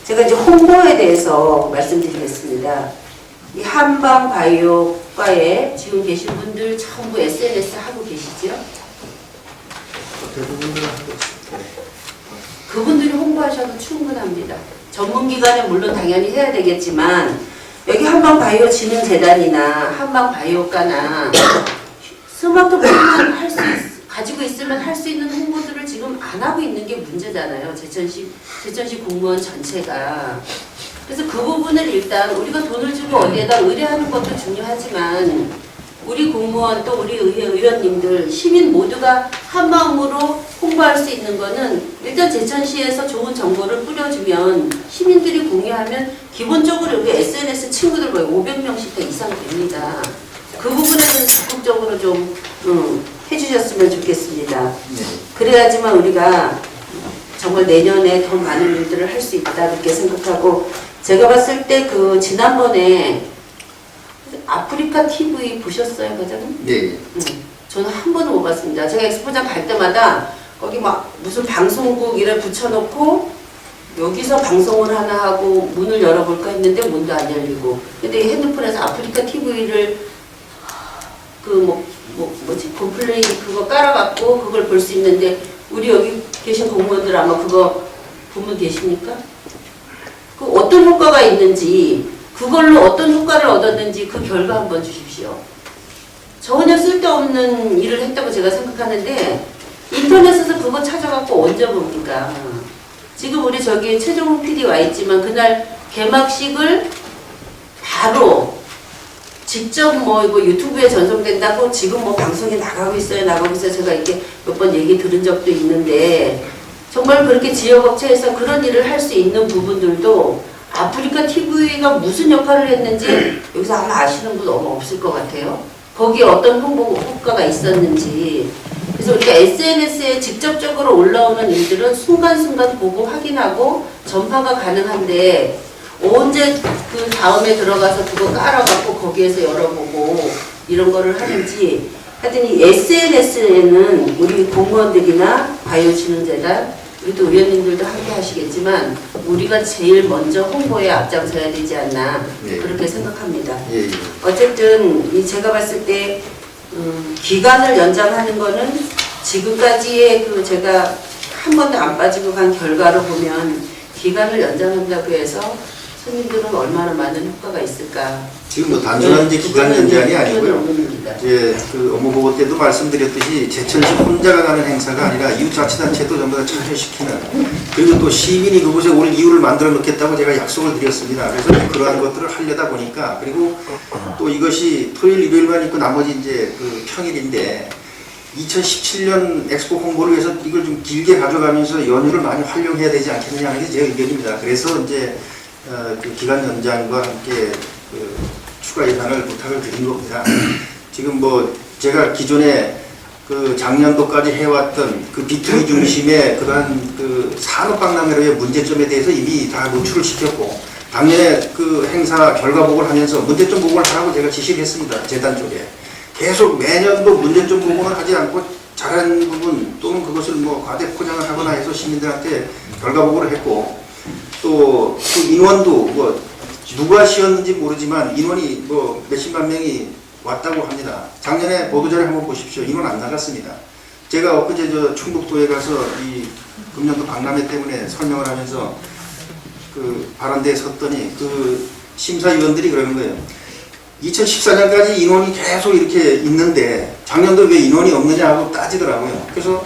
제가 이제 홍보에 대해서 말씀드리겠습니다. 이 한방바이오과에 지금 계신 분들 전부 SNS 하고 계시죠? 그분들이 홍보하셔도 충분합니다. 전문기관에 물론 당연히 해야 되겠지만 여기 한방바이오 진흥재단이나 한방바이오과나 스마트폰을 가지고 있으면 할 수 있는 홍보들을 지금 안 하고 있는 게 문제잖아요. 제천시 공무원 전체가. 그래서 그 부분을 일단 우리가 돈을 주고 어디에다 의뢰하는 것도 중요하지만 우리 공무원 또 우리 의원님들 시민 모두가 한마음으로 홍보할 수 있는 거는 일단 제천시에서 좋은 정보를 뿌려주면 시민들이 공유하면 기본적으로 여기 SNS 친구들 거의 500명씩 더 이상 됩니다. 그 부분에는 적극적으로 좀 해주셨으면 좋겠습니다. 네. 그래야지만 우리가 정말 내년에 더 많은 일들을 할 수 있다 그렇게 생각하고 제가 봤을 때 그 지난번에 아프리카 TV 보셨어요, 과장님? 네. 저는 한 번도 못 봤습니다. 제가 엑스포장 갈 때마다 거기 막 무슨 방송국 이래 붙여놓고 여기서 방송을 하나 하고 문을 열어볼까 했는데 문도 안 열리고 근데 이 핸드폰에서 아프리카 TV를 뭐지 콤플레인 그거 깔아갖고 그걸 볼 수 있는데 우리 여기 계신 공무원들 아마 그거 보면 계십니까? 그 어떤 효과가 있는지 그걸로 어떤 효과를 얻었는지 그 결과 한번 주십시오. 전혀 쓸데없는 일을 했다고 제가 생각하는데 인터넷에서 그거 찾아갖고 언제 봅니까? 지금 우리 저기 최종훈 PD 와 있지만 그날 개막식을 바로 직접 뭐 이거 유튜브에 전송된다고 지금 뭐 방송에 나가고 있어요. 제가 이렇게 몇 번 얘기 들은 적도 있는데 정말 그렇게 지역업체에서 그런 일을 할 수 있는 부분들도 아프리카 TV가 무슨 역할을 했는지 여기서 아마 아시는 분 너무 없을 것 같아요. 거기에 어떤 홍보 효과가 있었는지. 그래서 우리가 SNS에 직접적으로 올라오는 일들은 순간순간 보고 확인하고 전파가 가능한데 언제 그 다음에 들어가서 그거 깔아갖고 거기에서 열어보고 이런 거를 하는지 하여튼 이 SNS에는 우리 공무원들이나 바이오진흥재단 우리도 의원님들도 함께 하시겠지만 우리가 제일 먼저 홍보에 앞장서야 되지 않나 네. 그렇게 생각합니다. 예, 예. 어쨌든 제가 봤을 때 기간을 연장하는 거는 지금까지의 그 제가 한 번도 안 빠지고 간 결과를 보면 기간을 연장한다고 해서 손님들은 얼마나 많은 효과가 있을까? 지금 뭐 단순한 이제 기간 연장이 아니고요. 없습니다. 이제 그 업무 보고 때도 말씀드렸듯이 제천시 혼자가 가는 행사가 아니라 이웃자치단체도 전부 다 참여시키는, 그리고 또 시민이 그곳에 올 이유를 만들어 놓겠다고 제가 약속을 드렸습니다. 그래서 이제 그러한 것들을 하려다 보니까, 그리고 또 이것이 토요일 일요일만 있고 나머지 이제 그 평일인데 2017년 엑스포 홍보를 위해서 이걸 좀 길게 가져가면서 연휴를 많이 활용해야 되지 않겠느냐 하는 게 제 의견입니다. 그래서 이제 그 기간 연장과 함께 그 추가 예산을 부탁을 드린 겁니다. 지금 뭐 제가 기존에 그 작년도까지 해왔던 그 B2B 중심의 그러한 그 산업박람회로의 문제점에 대해서 이미 다 노출을 시켰고, 작년에 그 행사 결과 보고를 하면서 문제점 보고를 하라고 제가 지시를 했습니다. 재단 쪽에. 계속 매년도 문제점 보고를 하지 않고 잘한 부분 또는 그것을 뭐 과대 포장을 하거나 해서 시민들한테 결과 보고를 했고, 또 그 인원도 뭐 누가 쉬었는지 모르지만 인원이 뭐 몇십만 명이 왔다고 합니다. 작년에 보도자료 한번 보십시오. 인원 안 나갔습니다. 제가 엊그제 저 충북도에 가서 이 금년도 박람회 때문에 설명을 하면서 그 발언대에 섰더니 그 심사위원들이 그러는 거예요. 2014년까지 인원이 계속 이렇게 있는데 작년도 왜 인원이 없느냐 하고 따지더라고요. 그래서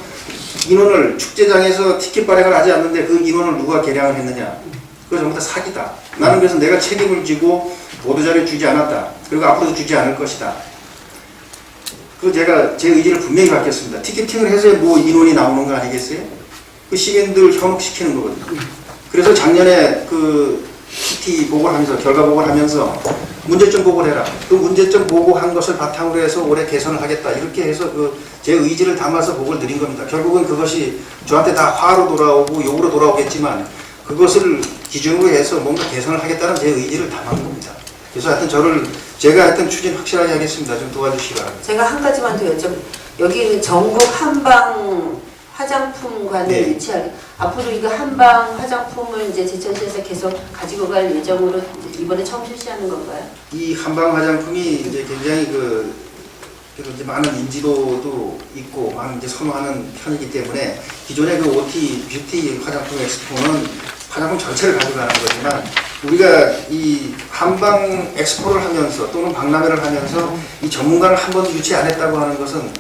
인원을 축제장에서 티켓 발행을 하지 않는데 그 인원을 누가 계량을 했느냐. 그거 전부 다 사기다. 나는 그래서 내가 책임을 지고 보도자료 주지 않았다. 그리고 앞으로도 주지 않을 것이다. 그 제가 제 의지를 분명히 밝혔습니다. 티켓팅을 해서 뭐 인원이 나오는 거 아니겠어요? 그 시민들을 현혹시키는 거거든요. 그래서 작년에 그 PT 보고를 하면서 결과 보고를 하면서 문제점 보고를 해라. 그 문제점 보고한 것을 바탕으로 해서 올해 개선을 하겠다. 이렇게 해서 그 제 의지를 담아서 보고를 드린 겁니다. 결국은 그것이 저한테 다 화로 돌아오고 욕으로 돌아오겠지만 그것을 기준으로 해서 뭔가 개선을 하겠다는 제 의지를 담은 겁니다. 그래서 하여튼 제가 하여튼 추진 확실하게 하겠습니다. 좀 도와주시기 바랍니다. 제가 한 가지만 더 여쭤볼게요. 여기 전국 한방 화장품관을 네. 유치하게 앞으로 이거 한방 화장품을 이제 제천시에서 계속 가지고 갈 예정으로 이번에 처음 실시하는 건가요? 이 한방 화장품이 이제 굉장히 그래서 이제 많은 인지도도 있고 많은 이제 선호하는 편이기 때문에 기존의 그 OT 뷰티 화장품 엑스포는 화장품 전체를 가져가는 거지만 우리가 이 한방 엑스포를 하면서 또는 박람회를 하면서 이 전문가를 한 번도 유치 안 했다고 하는 것은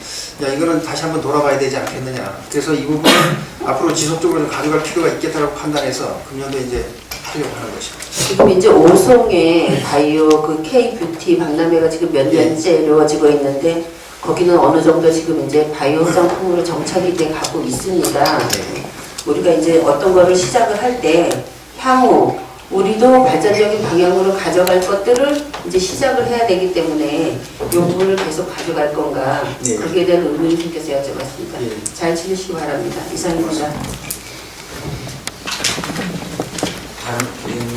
야 이거는 다시 한번 돌아봐야 되지 않겠느냐. 그래서 이 부분은 앞으로 지속적으로 좀 가져갈 필요가 있겠다고 판단해서 금년도 이제 하려고 하는 것입니다. 지금 이제 오송의 바이오 그 K-뷰티 박람회가 지금 몇 년째 이루어지고 있는데 거기는 어느 정도 지금 이제 바이오 화장품으로 정착이 돼 가고 있습니다. 우리가 이제 어떤 거를 시작을 할 때 향후 우리도 발전적인 방향으로 가져갈 것들을 이제 시작을 해야 되기 때문에 이 부분을 계속 가져갈 건가 네. 거기에 대한 의문이 생겨서 여쭤봤습니다. 네. 잘 치르시기 바랍니다. 이상입니다. 다른 의원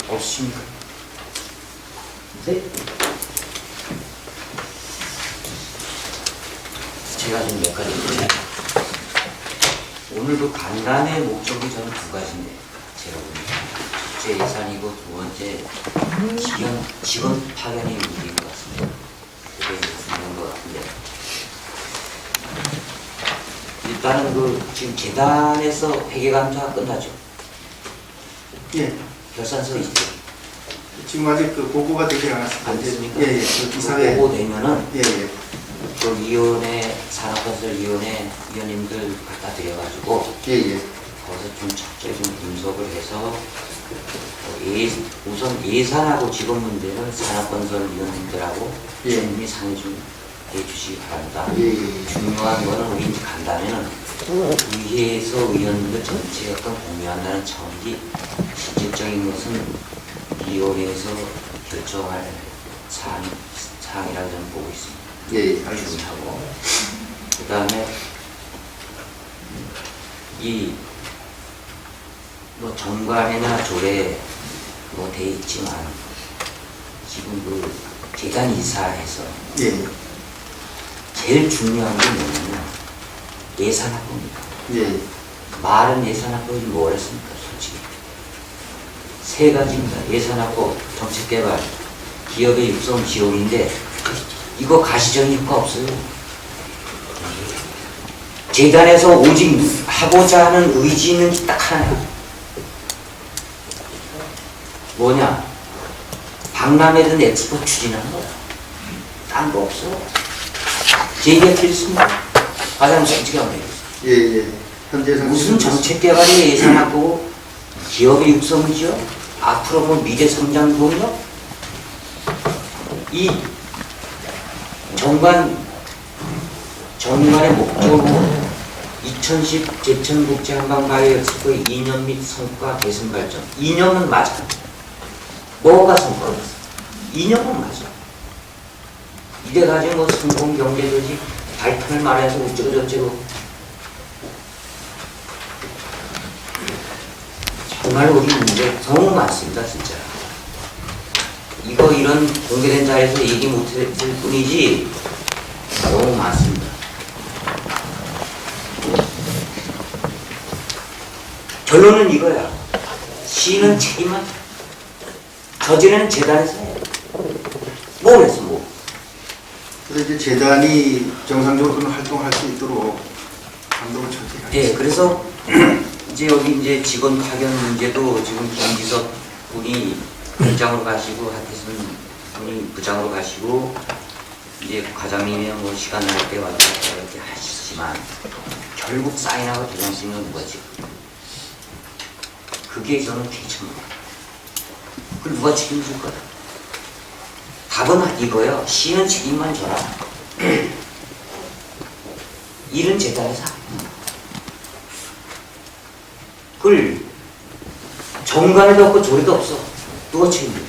없습니까? 네. 제가 좀 몇 가지 드릴게요. 오늘도 간담회 목적이 저는 두 가지인데 제가 보니까 첫째 예산이고 두 번째 직원 파견이 문제인 것 같습니다. 그게 중요한 것 같은데 일단은 그 지금 재단에서 회계감사가 끝나죠. 예. 결산서 있죠. 지금 아직 그 보고가 되지 않았습니다. 안 됐습니까? 예, 예. 그 이사회. 보고 되면은 예, 예. 그 위원회 산업건설위원회 위원님들 갖다 드려가지고 예, 예. 거기서 좀 적절히 좀 분석을 해서 우선 예산하고 직원 문제는 산업건설위원님들하고 예. 충분히 상의 좀 해주시기 바랍니다. 예, 예. 중요한 거는 우리 이제 간다면은 의회에서 의원님들 전체 어떤 공유한다는 차원이 실질적인 것은 위원회에서 결정할 사항이라고 저는 보고 있습니다. 예, 예. 알겠습니다. 하고 그 다음에 이 뭐 정관이나 조례 뭐 돼 있지만 지금 그 재단 이사해서 예, 예. 제일 중요한 게 뭐냐면 예산학부입니다. 예. 말은 예산학부이 뭐랬습니까? 솔직히. 세 가지입니다. 예산학부, 정책개발, 기업의 육성 지원인데 이거 가시적인 효과 없어요. 재단에서 오직 하고자 하는 의지 있는 게 딱 하나야. 뭐냐? 박람회든 엑스포 추진하는 거야. 딴 거 없어. 제 얘기가 틀렸습니다. 가장 솔직히 하면 되겠어. 예, 예. 현재 상황 무슨 정책개발이 예산하고 기업의 육성이죠? 앞으로 뭐 미래 성장 동력? 이 정관의 목적으로 2010 제천국제 한방바이오 엑스포의 2년 및 성과 개선 발전. 2년은 맞아. 뭐가 성과였어? 2년은 맞아. 이래가지고 뭐 성공 경제도지 발판을 말해서 어쩌고저쩌고. 정말 우리 문제 너무 많습니다, 진짜. 이거 이런 공개된 자리에서 얘기 못할 뿐이지 너무 많습니다. 결론은 이거야. 시는 책임만 저지르는 재단에서 해요. 뭘 했어, 뭐. 그래서 이제 재단이 정상적으로 활동할 수 있도록 감독을 철저히 하겠습니다. 예, 그래서 이제 여기 이제 직원 파견 문제도 지금 김기석 분이 부장으로 가시고 하태순 분이 부장으로 가시고 이제 과장님이 뭐 시간 날 때 와서 이렇게 하시지만 결국 사인하고 도장 쓰는 건 누가지? 그게 저는 괜찮아요. 그걸 누가 책임질 거야? 답은 이거예요. 시는 책임만 져라. 일은 재단에서 그걸 정관에도 없고 조리도 없어. 누가 책임져?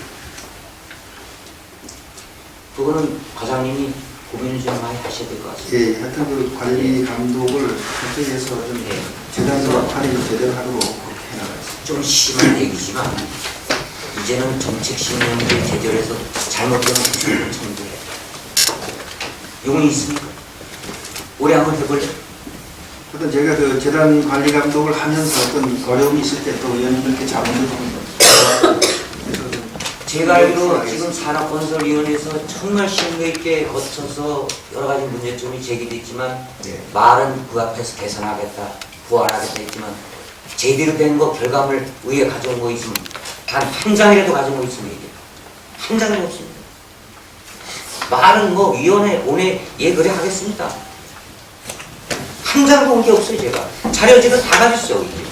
그거는 과장님이 고민을 좀 많이 하셔야 될 것 같습니다. 예, 하여튼 그 관리 감독을 철저히 해서 좀 재단과 관리를 제대로 하도록 그렇게 해나가겠습니다. 좀 심한 얘기지만 이제는 정책 신념을 제대로해서 잘못되면 구조를 청구해. 용이 있습니까? 올해 한번 해볼래? 하여튼 제가 그 재단 관리 감독을 하면서 어떤 어려움이 있을 때 또 의원님들께 자문을 좀 제가 알기로 지금 산업건설위원회에서 정말 심도 있게 거쳐서 여러 가지 문제점이 제기됐지만 말은 그 앞에서 개선하겠다, 보완하겠다 했지만 제대로 된 거 결과물 의회 가져온 거 있으면 단 한 장이라도 가져온 거 있으면 얘기해. 한 장이 없습니다. 말은 뭐 위원회 오늘 예 그래 하겠습니다. 한 장도 온 게 없어요. 제가 자료지를 다 가졌어요. 이제.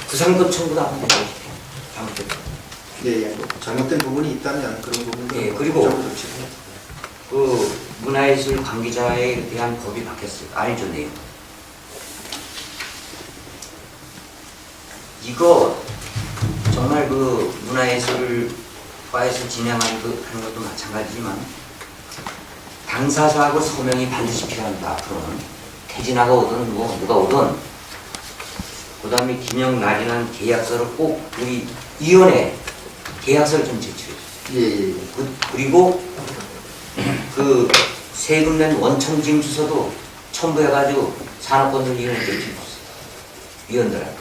구상급 청구도 안 하고 잘못됐다. 예, 예. 잘못된 부분이 있다면 그런 부분들 예, 그리고 그 문화예술 관계자에 대한 법이 바뀌었어요. 알죠, 내용. 이거 정말 그 문화예술과에서 진행하는 하는 것도 마찬가지지만 당사자하고 서명이 반드시 필요합니다. 앞으로는 태진아가 오든 뭐 누가 오든 그 다음에 기념 날인한 계약서를 꼭 우리 위원회 계약서를 좀 제출해 주세요. 예, 예. 그리고 그 세금 낸 원천 징수서도 첨부해가지고 산업건설위원회에 제출해 주세요. 위원들한테.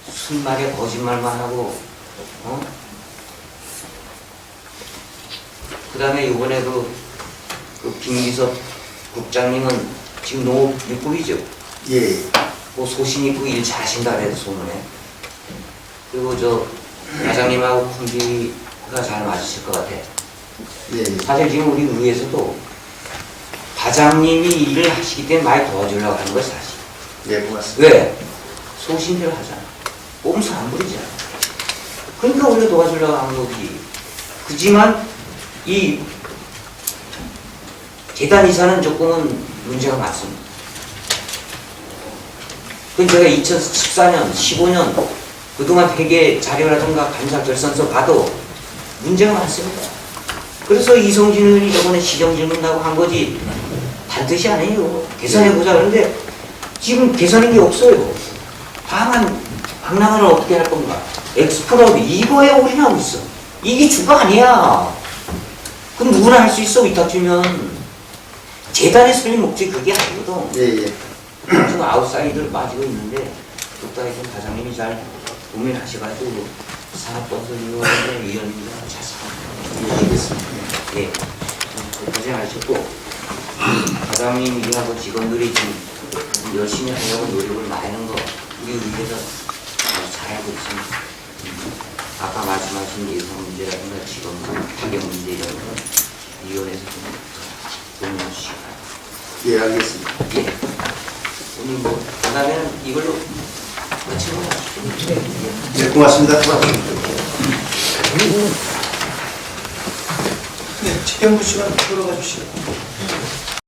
무슨 말이야 거짓말만 하고 그 다음에 이번에 그 김기석 국장님은 지금 농업육국이죠. 예. 뭐 소신 있고 일 잘하신다 그래도 소문에. 그리고 저 과장님하고 콤비가 잘 맞으실 것 같아. 예. 사실 지금 우리 의회에서도 과장님이 일을 하시기 때문에 많이 도와주려고 하는 것이 사실. 예, 고맙습니다. 왜? 소신대로 하잖아. 꼼수 안 부리잖아. 그러니까 우리가 도와주려고 하는 거지. 그지만 이 재단 이사는 조금은 문제가 많습니다. 그 제가 2014년, 15년 그동안 회계 자료라든가 감사 결산서 봐도 문제가 많습니다. 그래서 이성진 의원이 저번에 시정질문하고 한 거지 반드시 아니에요. 개선해보자. 그런데 지금 개선한 게 없어요. 다만 박람회는 어떻게 할 건가? 엑스포라고 이거에 올인하고 있어. 이게 주가 아니야. 그럼 누구나 할 수 있어. 위탁 주면 재단의 설립 목적이 그게 아니거든. 예, 예. 지금 아웃사이드를 빠지고 있는데 독다이 좀 과장님이 잘 고민하셔가지고 산업건설위원회 위원님과 잘 알겠습니다. 예, 고생하셨고 과장님 일하고 직원들이 지금 열심히 하려고 노력을 많이 하는 거 우리 의회에서 잘하고 있습니다. 아까 말씀하신 예산 문제라든가 직원들 파견 문제 이런 거 위원회에서 좀 고민해 주시기 바랍니다. 예, 알겠습니다. 예. 오늘 뭐 그다음에는 이걸로 같이 먹어요. 네, 고맙습니다. 네, 집행부 시간 들어가 주시고.